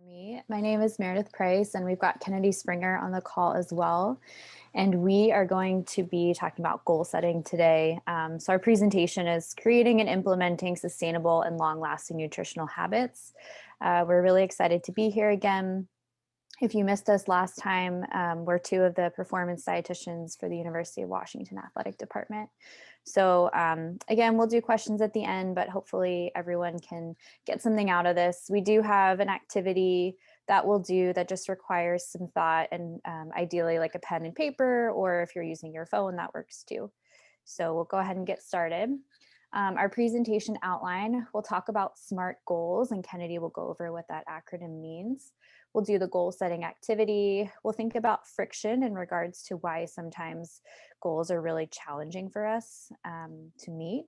Me. My name is Meredith Price, and we've got Kennedy Springer on the call as well. And we are going to be talking about goal setting today. So our presentation is creating and implementing sustainable and long-lasting nutritional habits. We're really excited to be here again. If you missed us last time, we're two of the performance dietitians for the University of Washington Athletic Department. So again, we'll do questions at the end, but hopefully everyone can get something out of this. We do have an activity that we'll do that just requires some thought and ideally like a pen and paper, or if you're using your phone, that works too. So we'll go ahead and get started. Our presentation outline, we'll talk about SMART goals, and Kennedy will go over what that acronym means. We'll do the goal setting activity. We'll think about friction in regards to why sometimes goals are really challenging for us to meet.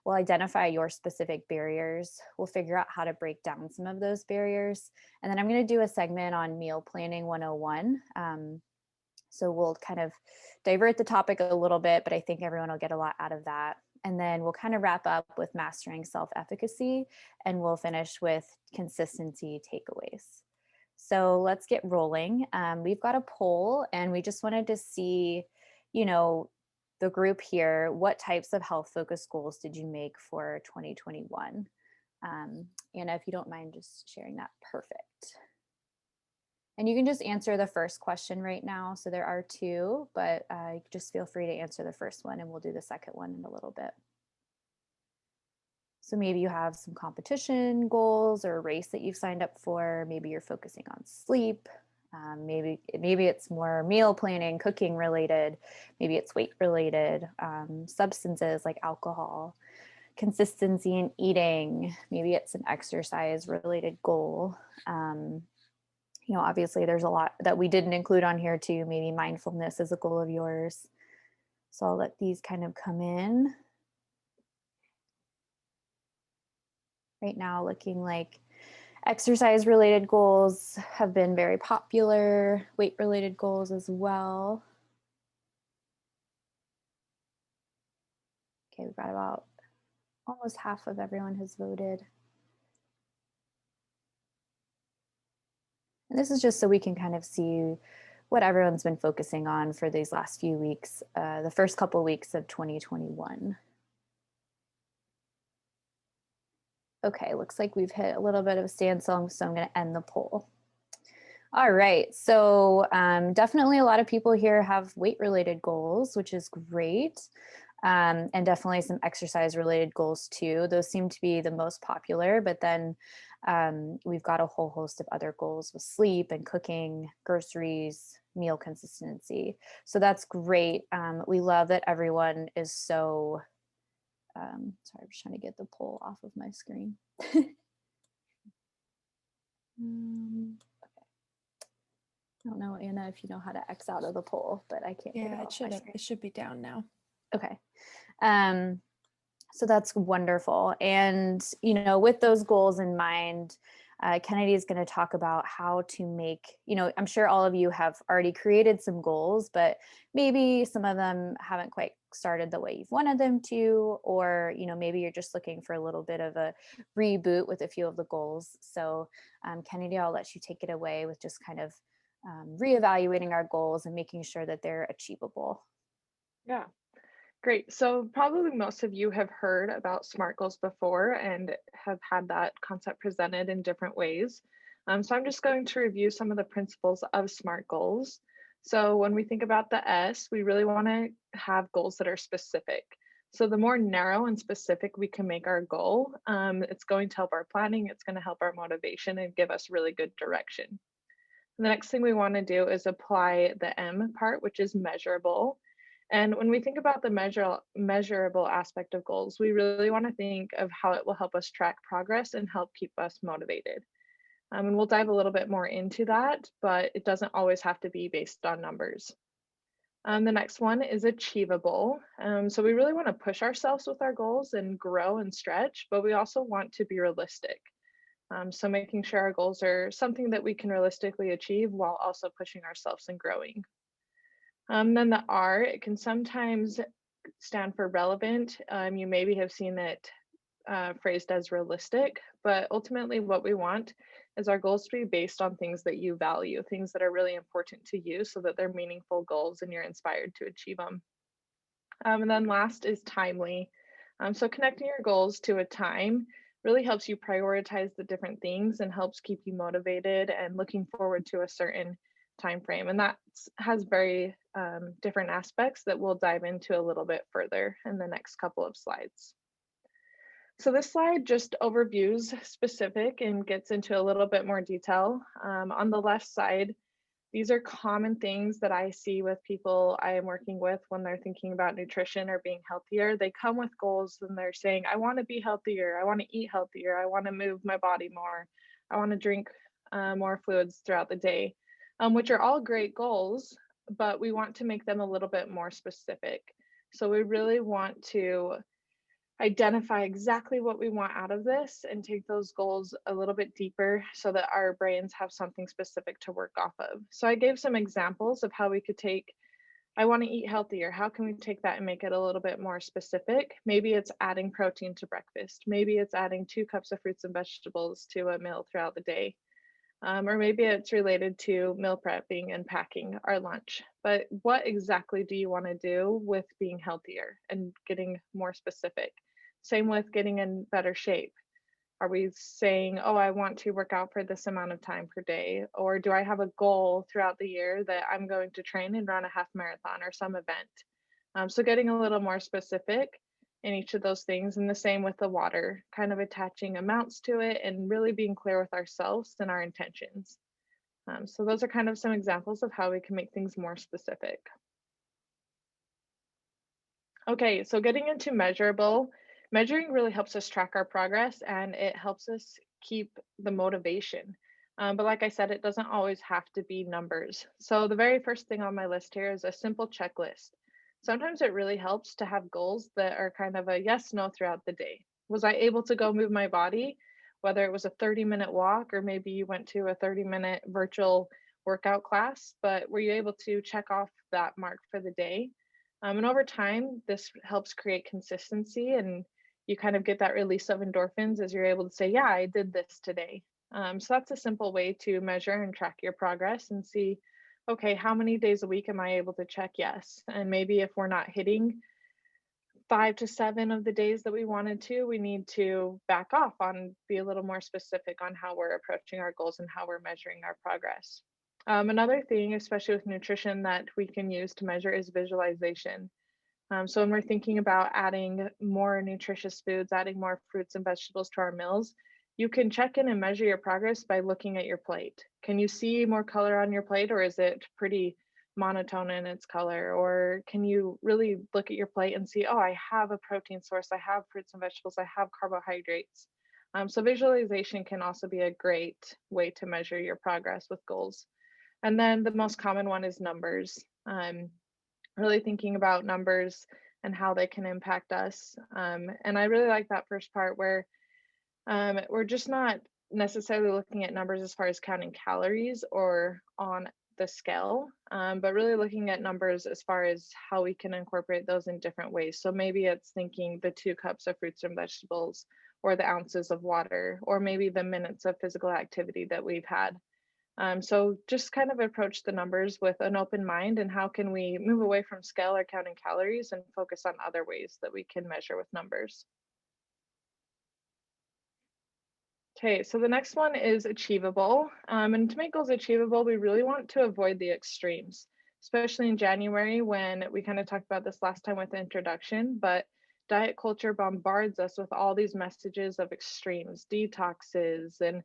We'll identify your specific barriers. We'll figure out how to break down some of those barriers. And then I'm going to do a segment on meal planning 101. So we'll kind of divert the topic a little bit, but I think everyone will get a lot out of that. And then we'll kind of wrap up with mastering self-efficacy, and we'll finish with consistency takeaways. So let's get rolling. We've got a poll, and we just wanted to see, the group here, what types of health focused goals did you make for 2021? Anna, if you don't mind just sharing that, perfect. And you can just answer the first question right now. So there are two, but just feel free to answer the first one, and we'll do the second one in a little bit. So maybe you have some competition goals or a race that you've signed up for. Maybe you're focusing on sleep. Maybe it's more meal planning, cooking related. Maybe it's weight related, substances like alcohol, consistency in eating. Maybe it's an exercise related goal. Obviously there's a lot that we didn't include on here too. Maybe mindfulness is a goal of yours. So I'll let these kind of come in. Right now, looking like exercise related goals have been very popular, weight related goals as well. Okay, we've got about almost half of everyone has voted. And this is just so we can kind of see what everyone's been focusing on for these last few weeks, the first couple weeks of 2021. Okay, looks like we've hit a little bit of a standstill, so I'm going to end the poll. All right, so definitely a lot of people here have weight-related goals, which is great, and definitely some exercise-related goals too. Those seem to be the most popular, but then we've got a whole host of other goals with sleep and cooking, groceries, meal consistency. So that's great. We love that everyone is so, sorry, I'm just trying to get the poll off of my screen. Okay. I don't know, Anna, if you know how to X out of the poll, but I can't get it off my screen. It should be down now. Okay. So that's wonderful. And, with those goals in mind, Kennedy is going to talk about how to make, I'm sure all of you have already created some goals, but maybe some of them haven't quite started the way you've wanted them to, or, maybe you're just looking for a little bit of a reboot with a few of the goals. So Kennedy, I'll let you take it away with just kind of reevaluating our goals and making sure that they're achievable. Yeah, great. So probably most of you have heard about SMART goals before and have had that concept presented in different ways. So I'm just going to review some of the principles of SMART goals. So when we think about the S, we really want to have goals that are specific. So the more narrow and specific we can make our goal, it's going to help our planning, it's going to help our motivation and give us really good direction. The next thing we want to do is apply the M part, which is measurable. And when we think about the measurable aspect of goals, we really want to think of how it will help us track progress and help keep us motivated. And we'll dive a little bit more into that, but it doesn't always have to be based on numbers. The next one is achievable. So we really want to push ourselves with our goals and grow and stretch, but we also want to be realistic. So making sure our goals are something that we can realistically achieve while also pushing ourselves and growing. Then the R, it can sometimes stand for relevant. You maybe have seen it phrased as realistic, but ultimately what we want is our goals to be based on things that you value, things that are really important to you so that they're meaningful goals and you're inspired to achieve them. And then last is timely. So connecting your goals to a time really helps you prioritize the different things and helps keep you motivated and looking forward to a certain time frame. And that has very different aspects that we'll dive into a little bit further in the next couple of slides. So this slide just overviews specific and gets into a little bit more detail. On the left side, these are common things that I see with people I am working with when they're thinking about nutrition or being healthier. They come with goals and they're saying, I want to be healthier, I want to eat healthier, I want to move my body more, I want to drink more fluids throughout the day, which are all great goals, but we want to make them a little bit more specific. So we really want to identify exactly what we want out of this and take those goals a little bit deeper so that our brains have something specific to work off of. So I gave some examples of how we could take, I want to eat healthier. How can we take that and make it a little bit more specific? Maybe it's adding protein to breakfast. Maybe it's adding 2 cups of fruits and vegetables to a meal throughout the day. Or maybe it's related to meal prepping and packing our lunch. But what exactly do you want to do with being healthier and getting more specific? Same with getting in better shape. Are we saying, oh, I want to work out for this amount of time per day? Or do I have a goal throughout the year that I'm going to train and run a half marathon or some event? So getting a little more specific in each of those things, and the same with the water, kind of attaching amounts to it and really being clear with ourselves and our intentions. So those are kind of some examples of how we can make things more specific. Okay, so getting into measurable, measuring really helps us track our progress and it helps us keep the motivation. But like I said, it doesn't always have to be numbers. So the very first thing on my list here is a simple checklist. Sometimes it really helps to have goals that are kind of a yes, no throughout the day. Was I able to go move my body? Whether it was a 30-minute walk or maybe you went to a 30-minute virtual workout class, but were you able to check off that mark for the day? And over time, this helps create consistency and you kind of get that release of endorphins as you're able to say, yeah, I did this today. So that's a simple way to measure and track your progress and see, okay, how many days a week am I able to check yes? And maybe if we're not hitting 5 to 7 of the days that we wanted to, we need to back off on, be a little more specific on how we're approaching our goals and how we're measuring our progress. Another thing, especially with nutrition, that we can use to measure is visualization. So when we're thinking about adding more nutritious foods, adding more fruits and vegetables to our meals, you can check in and measure your progress by looking at your plate. Can you see more color on your plate, or is it pretty monotone in its color? Or can you really look at your plate and see, oh, I have a protein source, I have fruits and vegetables, I have carbohydrates. So visualization can also be a great way to measure your progress with goals. And then the most common one is numbers. Really thinking about numbers and how they can impact us. And I really like that first part where we're just not necessarily looking at numbers as far as counting calories or on the scale, but really looking at numbers as far as how we can incorporate those in different ways. So maybe it's thinking the 2 cups of fruits and vegetables, or the ounces of water, or maybe the minutes of physical activity that we've had. So just kind of approach the numbers with an open mind and how can we move away from scale or counting calories and focus on other ways that we can measure with numbers. Okay, so the next one is achievable. And to make goals achievable, we really want to avoid the extremes, especially in January when we kind of talked about this last time with the introduction, but diet culture bombards us with all these messages of extremes, detoxes, and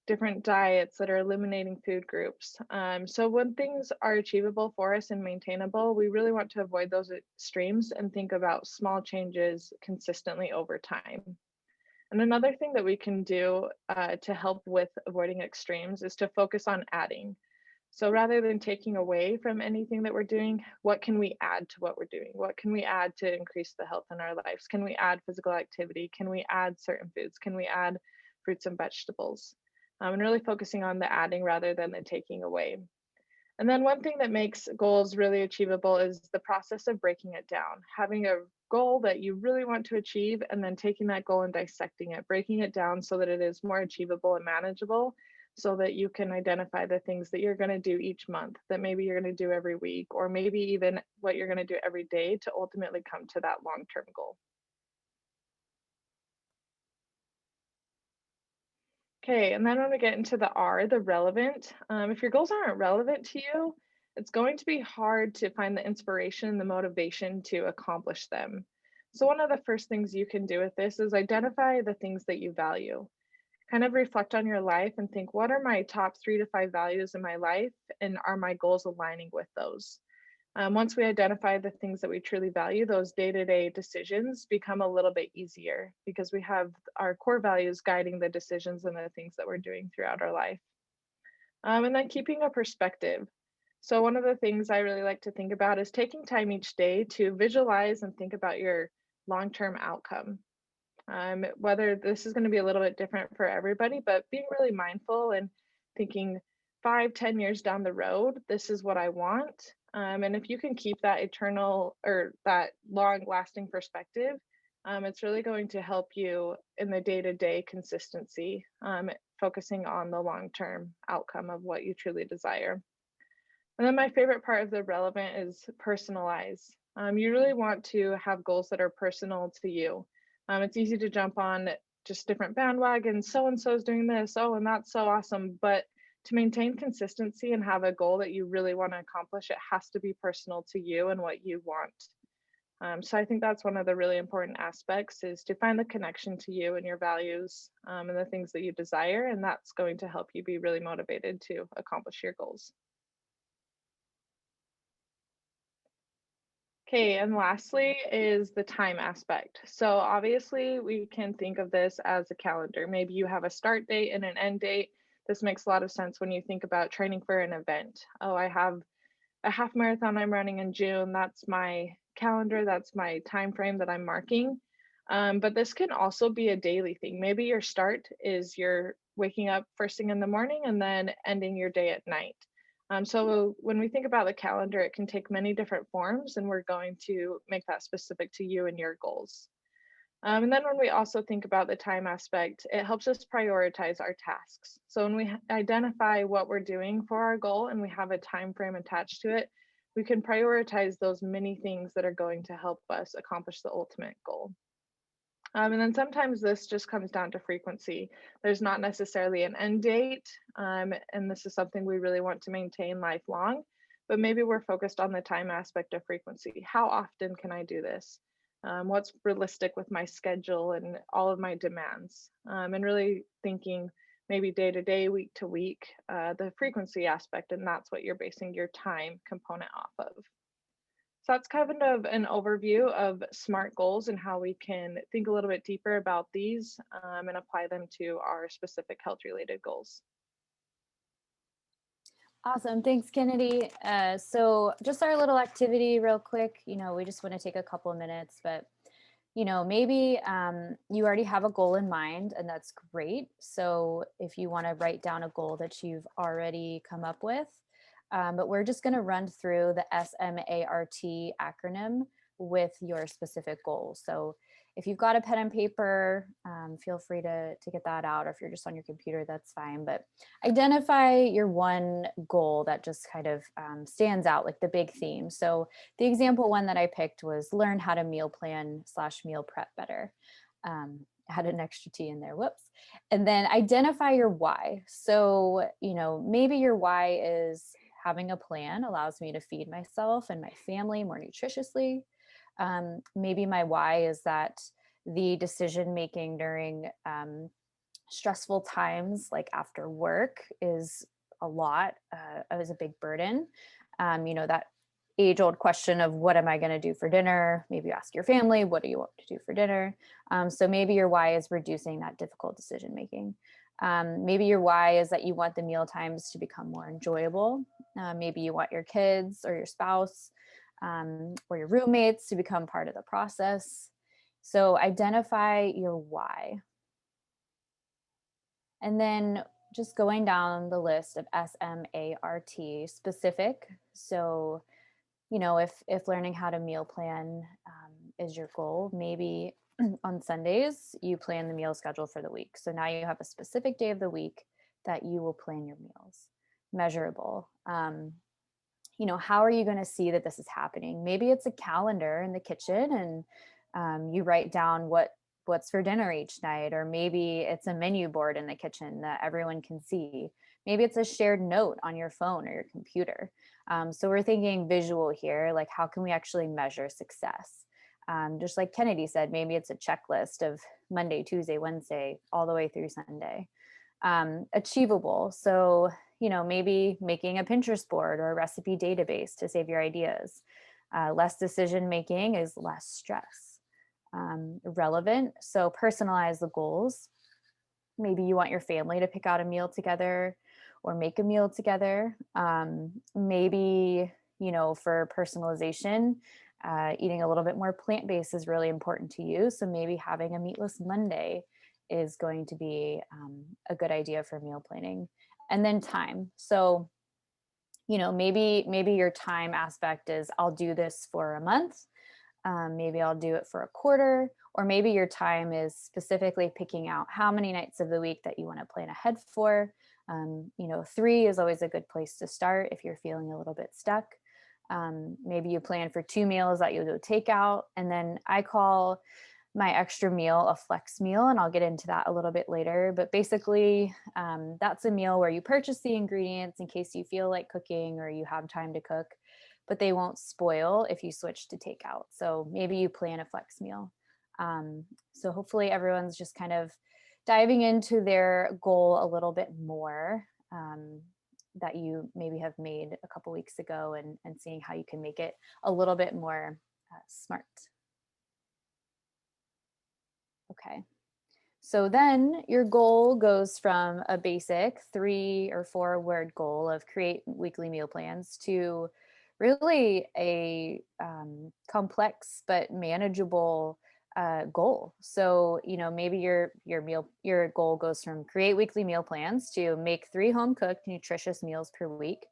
different diets that are eliminating food groups. So when things are achievable for us and maintainable, we really want to avoid those extremes and think about small changes consistently over time. And another thing that we can do to help with avoiding extremes is to focus on adding. So rather than taking away from anything that we're doing, what can we add to what we're doing? What can we add to increase the health in our lives? Can we add physical activity? Can we add certain foods? Can we add fruits and vegetables? And really focusing on the adding rather than the taking away. And then one thing that makes goals really achievable is the process of breaking it down, having a goal that you really want to achieve and then taking that goal and dissecting it, breaking it down so that it is more achievable and manageable. so that you can identify the things that you're going to do each month, that maybe you're going to do every week, or maybe even what you're going to do every day to ultimately come to that long term goal. Okay, and then when we get into the R, the relevant, if your goals aren't relevant to you, it's going to be hard to find the inspiration and the motivation to accomplish them. So, one of the first things you can do with this is identify the things that you value. Kind of reflect on your life and think, what are my top 3 to 5 values in my life? And are my goals aligning with those? Once we identify the things that we truly value, those day to day decisions become a little bit easier because we have our core values guiding the decisions and the things that we're doing throughout our life. And then keeping a perspective. So, one of the things I really like to think about is taking time each day to visualize and think about your long term outcome. Whether this is going to be a little bit different for everybody, but being really mindful and thinking 5, 10 years down the road, this is what I want. And if you can keep that eternal or that long lasting perspective, it's really going to help you in the day to day consistency, focusing on the long term outcome of what you truly desire. And then my favorite part of the relevant is personalize. You really want to have goals that are personal to you. It's easy to jump on just different bandwagons. So and so is doing this. Oh, and that's so awesome. But to maintain consistency and have a goal that you really want to accomplish, it has to be personal to you and what you want. So I think that's one of the really important aspects is to find the connection to you and your values and the things that you desire. And that's going to help you be really motivated to accomplish your goals. Okay, and lastly is the time aspect. So obviously we can think of this as a calendar. Maybe you have a start date and an end date. This makes a lot of sense when you think about training for an event. Oh, I have a half marathon I'm running in June. That's my calendar. That's my time frame that I'm marking. But this can also be a daily thing. Maybe your start is you're waking up first thing in the morning and then ending your day at night. So when we think about the calendar, it can take many different forms, and we're going to make that specific to you and your goals. And then when we also think about the time aspect, it helps us prioritize our tasks. So when we identify what we're doing for our goal and we have a time frame attached to it, we can prioritize those many things that are going to help us accomplish the ultimate goal. And then sometimes this just comes down to frequency. There's not necessarily an end date, and this is something we really want to maintain lifelong, but maybe we're focused on the time aspect of frequency. How often can I do this? What's realistic with my schedule and all of my demands? And really thinking maybe day to day, week to week, the frequency aspect, and that's what you're basing your time component off of. So that's kind of an overview of SMART goals and how we can think a little bit deeper about these and apply them to our specific health related goals. Awesome. Thanks, Kennedy. So just our little activity real quick, we just want to take a couple of minutes, but maybe you already have a goal in mind, and that's great. So if you want to write down a goal that you've already come up with, but we're just going to run through the SMART acronym with your specific goals. So if you've got a pen and paper, feel free to get that out. Or if you're just on your computer, that's fine. But identify your one goal that just kind of stands out, like the big theme. So the example one that I picked was learn how to meal plan / meal prep better. I had an extra T in there. Whoops. And then identify your why. So, maybe your why is having a plan allows me to feed myself and my family more nutritiously. Maybe my why is that the decision making during stressful times, like after work, is a lot, is a big burden. That age old question of what am I going to do for dinner? Maybe you ask your family, what do you want to do for dinner? So maybe your why is reducing that difficult decision making. Maybe your why is that you want the meal times to become more enjoyable. Maybe you want your kids or your spouse or your roommates to become part of the process. So identify your why. And then just going down the list of SMART specific. So, if learning how to meal plan is your goal, maybe on Sundays you plan the meal schedule for the week. So now you have a specific day of the week that you will plan your meals. Measurable. How are you going to see that this is happening? Maybe it's a calendar in the kitchen, and you write down what's for dinner each night, or maybe it's a menu board in the kitchen that everyone can see. Maybe it's a shared note on your phone or your computer. So we're thinking visual here, like how can we actually measure success? Just like Kennedy said, maybe it's a checklist of Monday, Tuesday, Wednesday, all the way through Sunday. Achievable. So, maybe making a Pinterest board or a recipe database to save your ideas. Less decision making is less stress. Relevant. So, personalize the goals. Maybe you want your family to pick out a meal together or make a meal together. Maybe, for personalization, eating a little bit more plant-based is really important to you. So maybe having a meatless Monday is going to be a good idea for meal planning. And then time. So, maybe your time aspect is I'll do this for a month. Maybe I'll do it for a quarter, or maybe your time is specifically picking out how many nights of the week that you want to plan ahead for. 3 is always a good place to start if you're feeling a little bit stuck. Maybe you plan for 2 meals that you'll do takeout. And then I call my extra meal a flex meal, and I'll get into that a little bit later. But basically, that's a meal where you purchase the ingredients in case you feel like cooking or you have time to cook, but they won't spoil if you switch to takeout. So maybe you plan a flex meal. So hopefully everyone's just kind of diving into their goal a little bit more, that you maybe have made a couple weeks ago, and seeing how you can make it a little bit more smart. Okay. So then your goal goes from a basic 3 or 4 word goal of create weekly meal plans to really a complex but manageable goal. So, maybe your goal goes from create weekly meal plans to make 3 home cooked nutritious meals per week.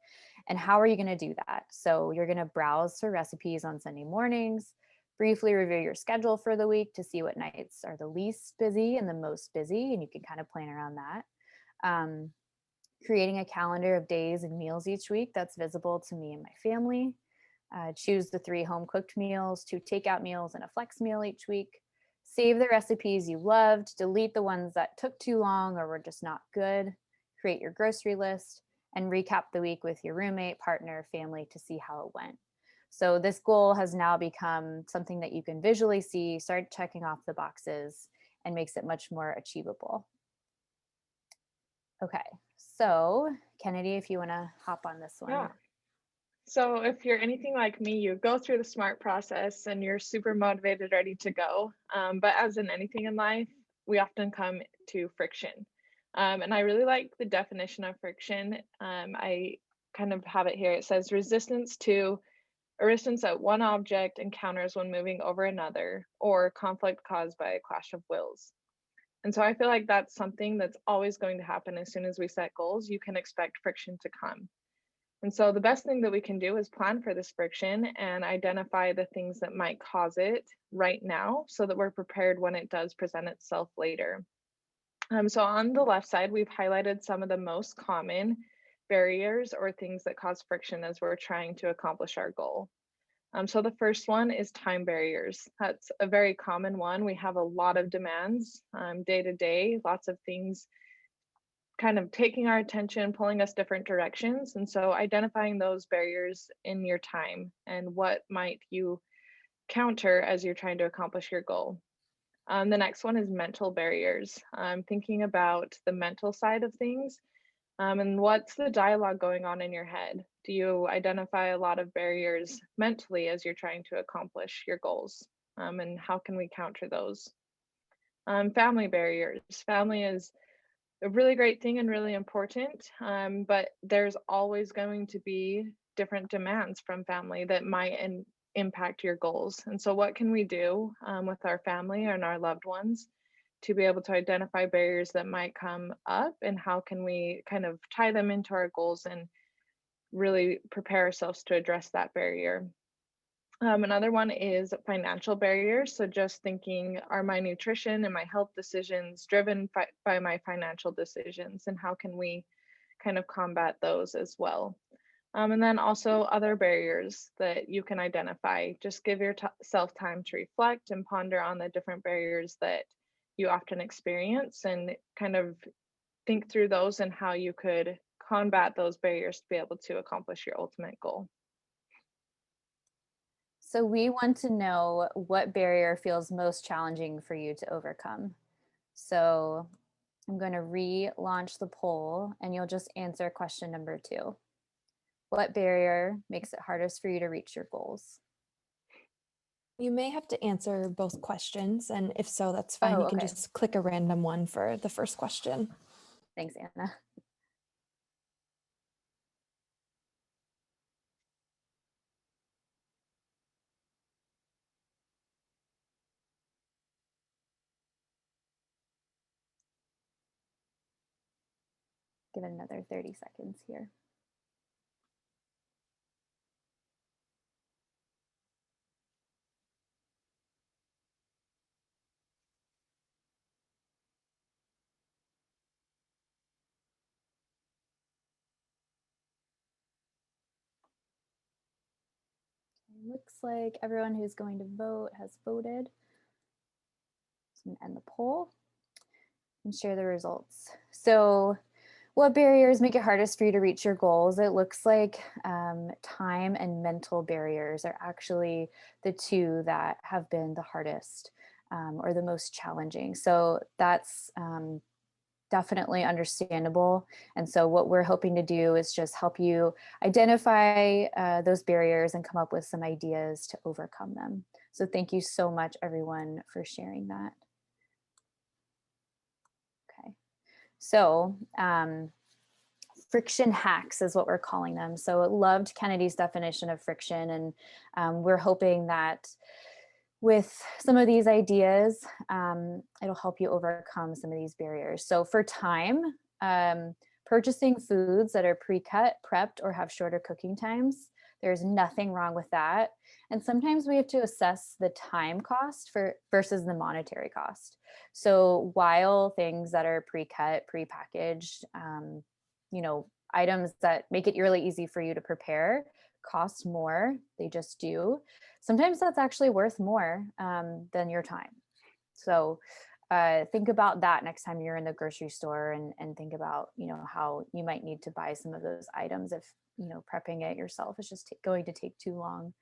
And how are you going to do that? So you're going to browse for recipes on Sunday mornings, briefly review your schedule for the week to see what nights are the least busy and the most busy, and you can kind of plan around that. Um, Creating a calendar of days and meals each week that's visible to me and my family. Choose the 3 home cooked meals, 2 takeout meals, and a flex meal each week. Save the recipes you loved, delete the ones that took too long or were just not good. Create your grocery list and recap the week with your roommate, partner, family to see how it went. So this goal has now become something that you can visually see, start checking off the boxes, and makes it much more achievable. Okay, so Kennedy, if you want to hop on this one. Yeah. So if you're anything like me, you go through the SMART process and you're super motivated, ready to go. But as in anything in life, we often come to friction. And I really like the definition of friction. I kind of have it here. It says resistance at one object encounters when moving over another, or conflict caused by a clash of wills. And so I feel like that's something that's always going to happen as soon as we set goals. You can expect friction to come. And so the best thing that we can do is plan for this friction and identify the things that might cause it right now so that we're prepared when it does present itself later. So on the left side, we've highlighted some of the most common barriers or things that cause friction as we're trying to accomplish our goal. So the first one is time barriers. That's a very common one. We have a lot of demands day to day, lots of things kind of taking our attention, pulling us different directions. And so identifying those barriers in your time and what might you counter as you're trying to accomplish your goal. The next one is mental barriers. Thinking about the mental side of things, and what's the dialogue going on in your head? Do you identify a lot of barriers mentally as you're trying to accomplish your goals? And how can we counter those? Family barriers. Family is a really great thing and really important, but there's always going to be different demands from family that might impact your goals. And so, what can we do with our family and our loved ones to be able to identify barriers that might come up, and how can we kind of tie them into our goals and really prepare ourselves to address that barrier? Another one is financial barriers. So just thinking, are my nutrition and my health decisions driven by my financial decisions, and how can we kind of combat those as well? And then also other barriers that you can identify. Just give yourself time to reflect and ponder on the different barriers that you often experience, and kind of think through those and how you could combat those barriers to be able to accomplish your ultimate goal. So we want to know what barrier feels most challenging for you to overcome. So I'm going to relaunch the poll and you'll just answer question number 2. What barrier makes it hardest for you to reach your goals? You may have to answer both questions, and if so, that's fine. Oh, You can okay. just click a random one for the first question. Thanks, Anna. Give it another 30 seconds here. Looks like everyone who's going to vote has voted. So I'm going to end the poll and share the results. So what barriers make it hardest for you to reach your goals? It looks like time and mental barriers are actually the two that have been the hardest or the most challenging. So that's definitely understandable. And so what we're hoping to do is just help you identify those barriers and come up with some ideas to overcome them. So thank you so much, everyone, for sharing that. Okay. So friction hacks is what we're calling them. So it loved Kennedy's definition of friction. And we're hoping that with some of these ideas, it'll help you overcome some of these barriers. So for time, purchasing foods that are pre-cut, prepped, or have shorter cooking times, there's nothing wrong with that. And sometimes we have to assess the time cost versus the monetary cost. So while things that are pre-cut, pre-packaged, items that make it really easy for you to prepare cost more, they just do. Sometimes that's actually worth more than your time. So think about that next time you're in the grocery store, and think about, how you might need to buy some of those items if, prepping it yourself is just going to take too long.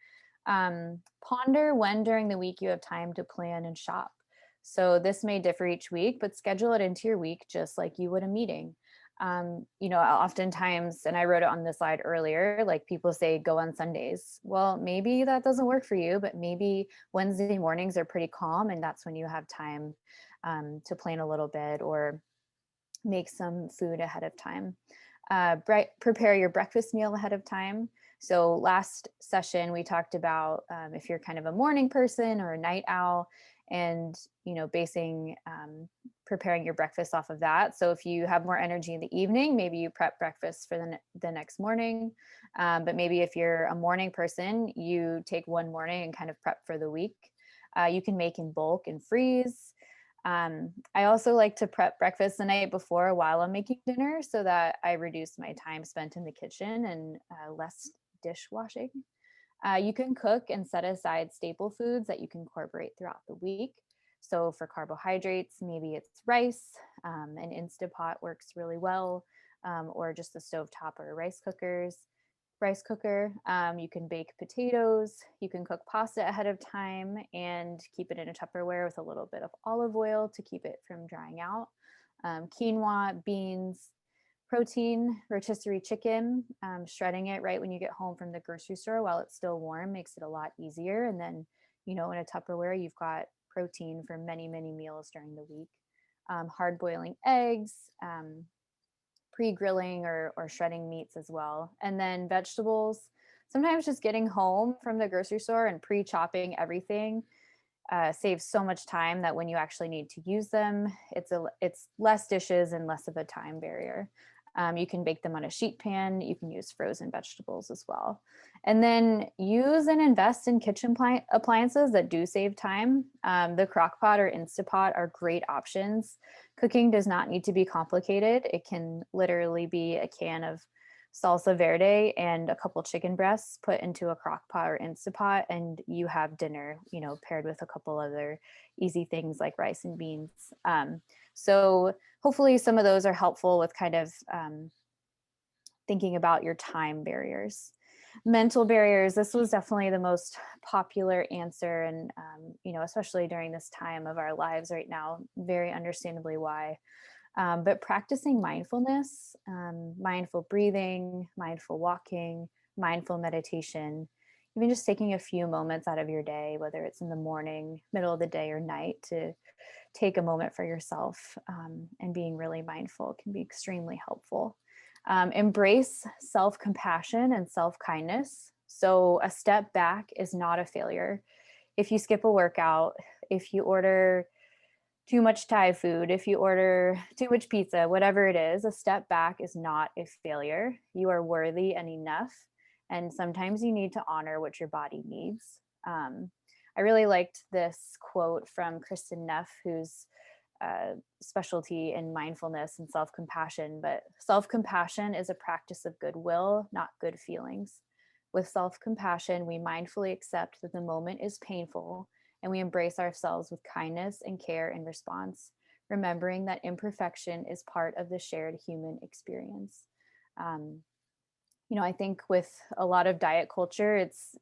Ponder when during the week you have time to plan and shop. So this may differ each week, but schedule it into your week just like you would a meeting. Oftentimes, and I wrote it on the slide earlier, like people say go on Sundays. Well, maybe that doesn't work for you, but maybe Wednesday mornings are pretty calm and that's when you have time to plan a little bit or make some food ahead of time. Prepare your breakfast meal ahead of time. So last session, we talked about if you're kind of a morning person or a night owl, and preparing your breakfast off of that. So if you have more energy in the evening, maybe you prep breakfast for the next morning. But maybe if you're a morning person, you take one morning and kind of prep for the week. You can make in bulk and freeze. I also like to prep breakfast the night before while I'm making dinner so that I reduce my time spent in the kitchen and less dishwashing. You can cook and set aside staple foods that you can incorporate throughout the week. So for carbohydrates, maybe it's rice. An Instapot works really well, or just a stovetop or rice cooker. You can bake potatoes. You can cook pasta ahead of time and keep it in a Tupperware with a little bit of olive oil to keep it from drying out. Quinoa, beans, protein, rotisserie chicken, shredding it right when you get home from the grocery store while it's still warm makes it a lot easier. And then, in a Tupperware, you've got protein for many, many meals during the week. Hard boiling eggs, pre-grilling or shredding meats as well. And then vegetables, sometimes just getting home from the grocery store and pre-chopping everything saves so much time that when you actually need to use them, it's less dishes and less of a time barrier. You can bake them on a sheet pan. You can use frozen vegetables as well. And then use and invest in kitchen appliances that do save time. The crock pot or Instapot are great options. Cooking does not need to be complicated. It can literally be a can of salsa verde and a couple chicken breasts put into a crock pot or Instapot, and you have dinner, paired with a couple other easy things like rice and beans. So hopefully some of those are helpful with kind of thinking about your time barriers. Mental barriers, this was definitely the most popular answer, and especially during this time of our lives right now, very understandably why. But practicing mindfulness, mindful breathing, mindful walking, mindful meditation, even just taking a few moments out of your day, whether it's in the morning, middle of the day, or night, to take a moment for yourself, and being really mindful can be extremely helpful. Embrace self-compassion and self-kindness. So a step back is not a failure. If you skip a workout, if you order too much Thai food, if you order too much pizza, whatever it is, a step back is not a failure. You are worthy and enough. And sometimes you need to honor what your body needs. I really liked this quote from Kristen Neff, who's specialty in mindfulness and self-compassion, but self-compassion is a practice of goodwill, not good feelings. With self-compassion, we mindfully accept that the moment is painful, and we embrace ourselves with kindness and care in response, remembering that imperfection is part of the shared human experience. I think with a lot of diet culture, it's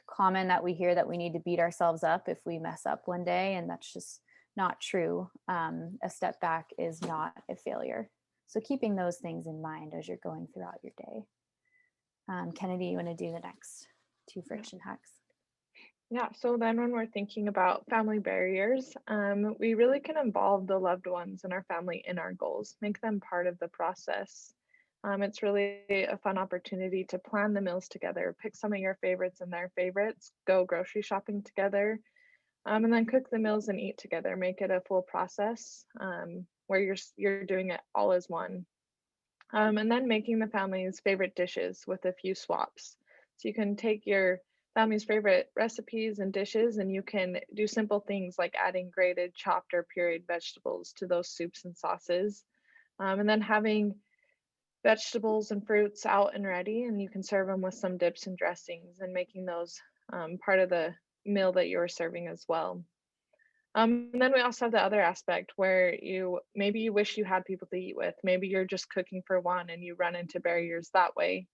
common that we hear that we need to beat ourselves up if we mess up one day, and that's just not true. A step back is not a failure. So keeping those things in mind as you're going throughout your day. Kennedy, you want to do the next 2 friction hacks? Yeah, so then when we're thinking about family barriers, we really can involve the loved ones in our family in our goals, make them part of the process. It's really a fun opportunity to plan the meals together, pick some of your favorites and their favorites, go grocery shopping together, and then cook the meals and eat together. Make it a full process, where you're doing it all as one. And then making the family's favorite dishes with a few swaps. So you can take your family's favorite recipes and dishes, and you can do simple things like adding grated, chopped, or pureed vegetables to those soups and sauces. And then having vegetables and fruits out and ready, and you can serve them with some dips and dressings, and making those part of the meal that you're serving as well. And then we also have the other aspect where maybe you wish you had people to eat with. Maybe you're just cooking for one and you run into barriers that way.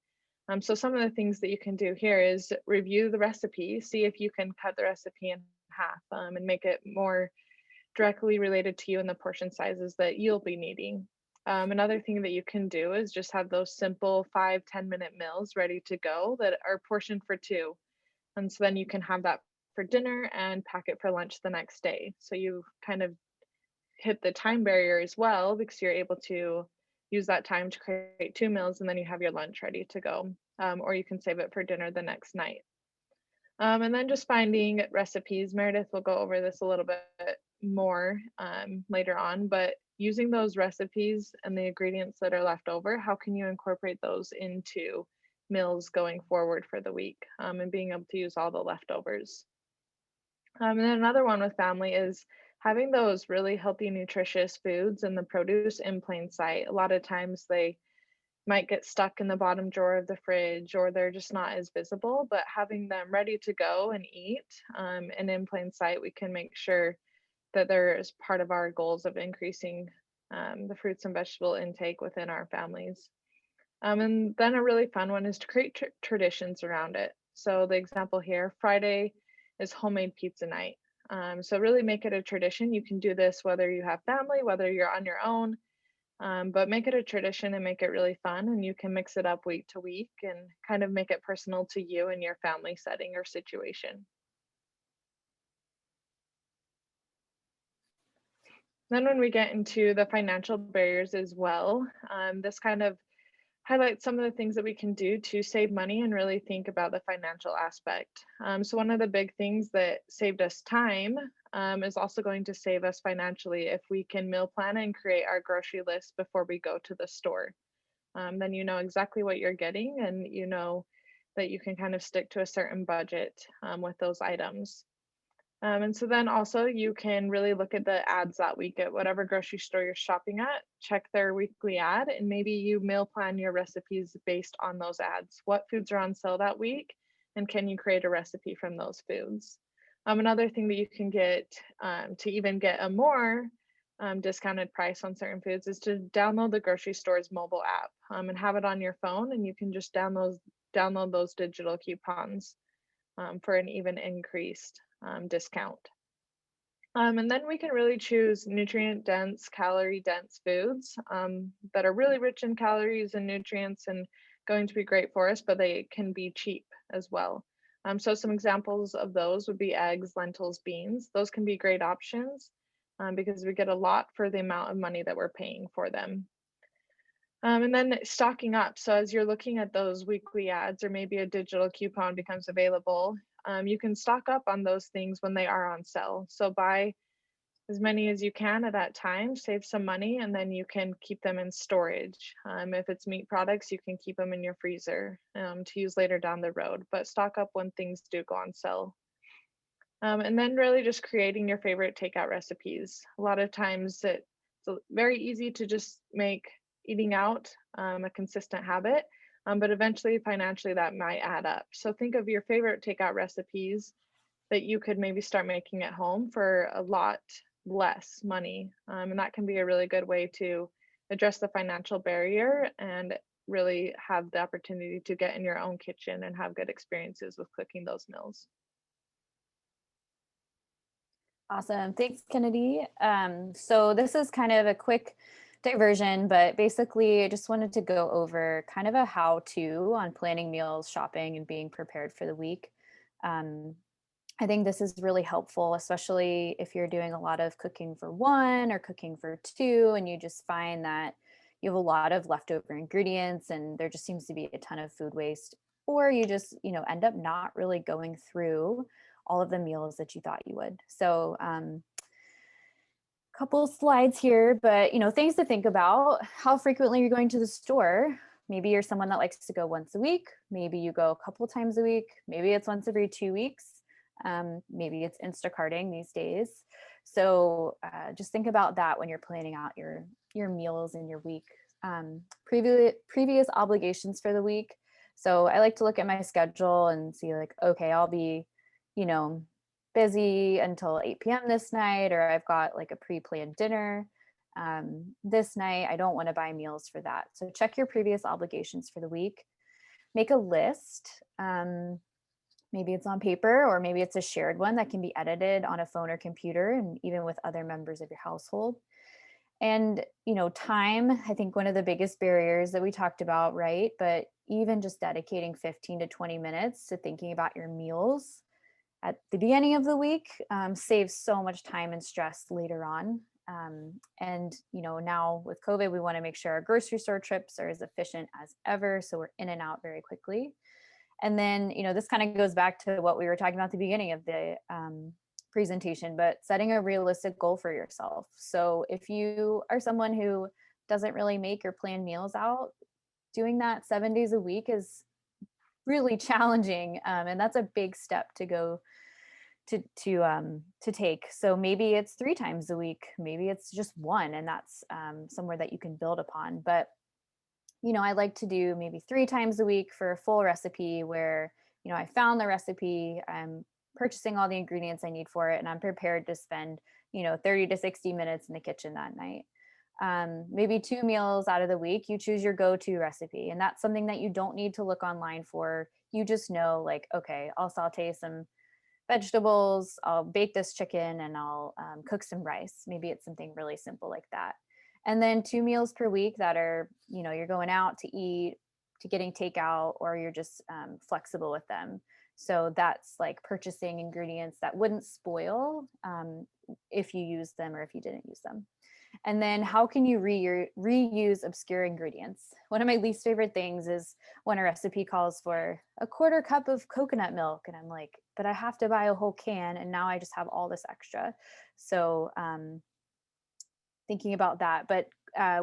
So some of the things that you can do here is review the recipe, see if you can cut the recipe in half, and make it more directly related to you and the portion sizes that you'll be needing. Another thing that you can do is just have those simple 5-10 minute meals ready to go that are portioned for two. And so then you can have that for dinner and pack it for lunch the next day. So you kind of hit the time barrier as well, because you're able to use that time to create 2 meals, and then you have your lunch ready to go. Or you can save it for dinner the next night. And then just finding recipes. Meredith will go over this a little bit more later on, but using those recipes and the ingredients that are left over, how can you incorporate those into meals going forward for the week, and being able to use all the leftovers. And then another one with family is having those really healthy, nutritious foods and the produce in plain sight. A lot of times they might get stuck in the bottom drawer of the fridge, or they're just not as visible, but having them ready to go and eat, and in plain sight, we can make sure that there is part of our goals of increasing the fruits and vegetable intake within our families. And then a really fun one is to create traditions around it. So the example here, Friday is homemade pizza night. So really make it a tradition. You can do this whether you have family, whether you're on your own, but make it a tradition and make it really fun. And you can mix it up week to week and kind of make it personal to you and your family setting or situation. Then when we get into the financial barriers as well, this kind of highlight some of the things that we can do to save money and really think about the financial aspect. So one of the big things that saved us time, is also going to save us financially if we can meal plan and create our grocery list before we go to the store. then you know exactly what you're getting, and you know that you can kind of stick to a certain budget with those items. And so then also you can really look at the ads that week at whatever grocery store you're shopping at, check their weekly ad, and maybe you meal plan your recipes based on those ads. What foods are on sale that week, and can you create a recipe from those foods? Another thing that you can get to even get a more discounted price on certain foods is to download the grocery store's mobile app and have it on your phone, and you can just download those digital coupons for an even increased discount. And then we can really choose nutrient dense, calorie dense foods that are really rich in calories and nutrients and going to be great for us, but they can be cheap as well. So some examples of those would be eggs, lentils, beans. Those can be great options because we get a lot for the amount of money that we're paying for them. And then stocking up. So as you're looking at those weekly ads, or maybe a digital coupon becomes available, you can stock up on those things when they are on sale. So buy as many as you can at that time, save some money, and then you can keep them in storage. If it's meat products, you can keep them in your freezer to use later down the road, but stock up when things do go on sale. And then really just creating your favorite takeout recipes. A lot of times it's very easy to just make eating out a consistent habit, but eventually financially that might add up. So think of your favorite takeout recipes that you could maybe start making at home for a lot less money. And that can be a really good way to address the financial barrier and really have the opportunity to get in your own kitchen and have good experiences with cooking those meals. Awesome. Thanks, Kennedy. So this is kind of a quick diversion, but basically I just wanted to go over kind of a how-to on planning meals, shopping, and being prepared for the week. I think this is really helpful, especially if you're doing a lot of cooking for one or cooking for two, and you just find that you have a lot of leftover ingredients and there just seems to be a ton of food waste, or you just, end up not really going through all of the meals that you thought you would. So, couple slides here, but things to think about: how frequently you're going to the store. Maybe you're someone that likes to go once a week. Maybe you go a couple times a week. Maybe it's once every 2 weeks. Maybe it's Instacarting these days. So just think about that when you're planning out your meals in your week. Previous obligations for the week. So I like to look at my schedule and see, like, okay, I'll be, busy until 8 p.m. this night, or I've got like a pre-planned dinner this night. I don't want to buy meals for that. So check your previous obligations for the week. Make a list. Maybe it's on paper, or maybe it's a shared one that can be edited on a phone or computer, and even with other members of your household. And, time, I think one of the biggest barriers that we talked about, right? But even just dedicating 15 to 20 minutes to thinking about your meals at the beginning of the week saves so much time and stress later on. And now with COVID, we want to make sure our grocery store trips are as efficient as ever, so we're in and out very quickly. And then this kind of goes back to what we were talking about at the beginning of the presentation, but setting a realistic goal for yourself. So if you are someone who doesn't really make or plan meals out, doing that 7 days a week is really challenging, and that's a big step to go to take. So maybe it's 3 times a week, maybe it's just one, and that's somewhere that you can build upon. But I like to do maybe 3 times a week for a full recipe where I found the recipe, I'm purchasing all the ingredients I need for it, and I'm prepared to spend 30 to 60 minutes in the kitchen that night. Maybe 2 meals out of the week, you choose your go-to recipe, and that's something that you don't need to look online for. You just know, like, okay, I'll saute some vegetables, I'll bake this chicken, and I'll cook some rice. Maybe it's something really simple like that. And then 2 meals per week that are, you're going out to eat, to getting takeout, or you're just flexible with them. So that's like purchasing ingredients that wouldn't spoil if you use them or if you didn't use them. And then how can you reuse obscure ingredients? One of my least favorite things is when a recipe calls for a 1/4 cup of coconut milk, and I'm like, but I have to buy a whole can, and now I just have all this extra. So thinking about that. But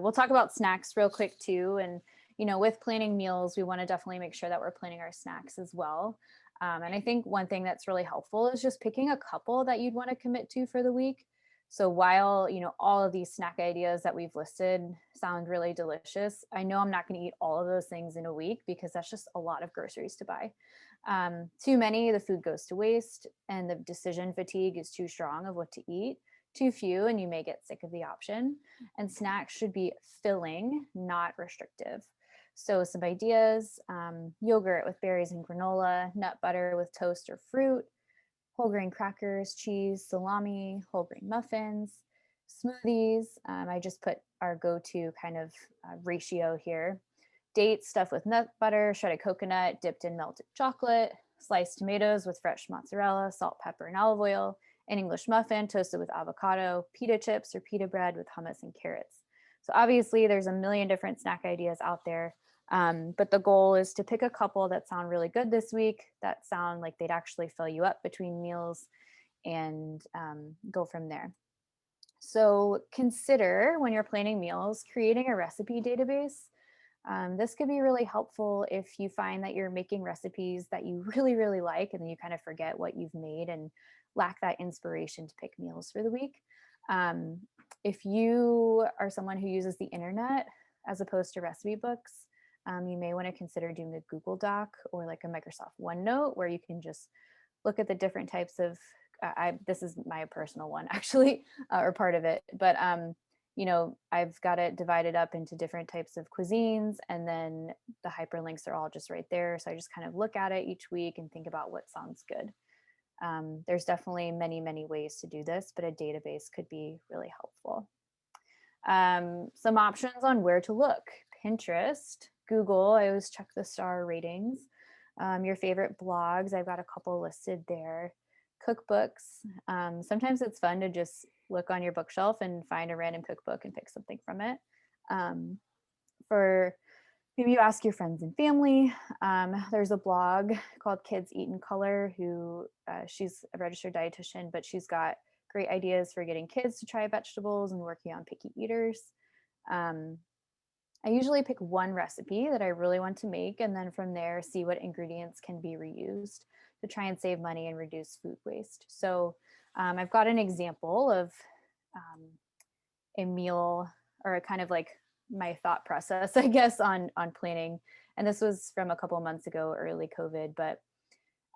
we'll talk about snacks real quick too. And with planning meals, we want to definitely make sure that we're planning our snacks as well. And I think one thing that's really helpful is just picking a couple that you'd want to commit to for the week. So while, all of these snack ideas that we've listed sound really delicious, I know I'm not going to eat all of those things in a week because that's just a lot of groceries to buy. Too many, the food goes to waste, and the decision fatigue is too strong of what to eat. Too few, and you may get sick of the option. And snacks should be filling, not restrictive. So some ideas: yogurt with berries and granola, nut butter with toast or fruit, whole grain crackers, cheese, salami, whole grain muffins, smoothies. I just put our go-to kind of ratio here. Dates stuffed with nut butter, shredded coconut dipped in melted chocolate, sliced tomatoes with fresh mozzarella, salt, pepper, and olive oil, an English muffin toasted with avocado, pita chips or pita bread with hummus and carrots. So obviously there's a million different snack ideas out there. But the goal is to pick a couple that sound really good this week, that sound like they'd actually fill you up between meals, and go from there. So consider, when you're planning meals, creating a recipe database. This could be really helpful if you find that you're making recipes that you really, really like, and then you kind of forget what you've made and lack that inspiration to pick meals for the week. If you are someone who uses the internet as opposed to recipe books, you may want to consider doing a Google Doc or like a Microsoft OneNote, where you can just look at the different types of, this is my personal one actually, or part of it, but I've got it divided up into different types of cuisines, and then the hyperlinks are all just right there. So I just kind of look at it each week and think about what sounds good. There's definitely many, many ways to do this, but a database could be really helpful. Some options on where to look: Pinterest, Google. I always check the star ratings. Your favorite blogs, I've got a couple listed there. Cookbooks. Sometimes it's fun to just look on your bookshelf and find a random cookbook and pick something from it. For maybe you ask your friends and family. There's a blog called Kids Eat in Color, who she's a registered dietitian, but she's got great ideas for getting kids to try vegetables and working on picky eaters. I usually pick one recipe that I really want to make, and then from there see what ingredients can be reused to try and save money and reduce food waste. So I've got an example of a meal, or a kind of like my thought process, I guess, on planning. And this was from a couple of months ago, early COVID, but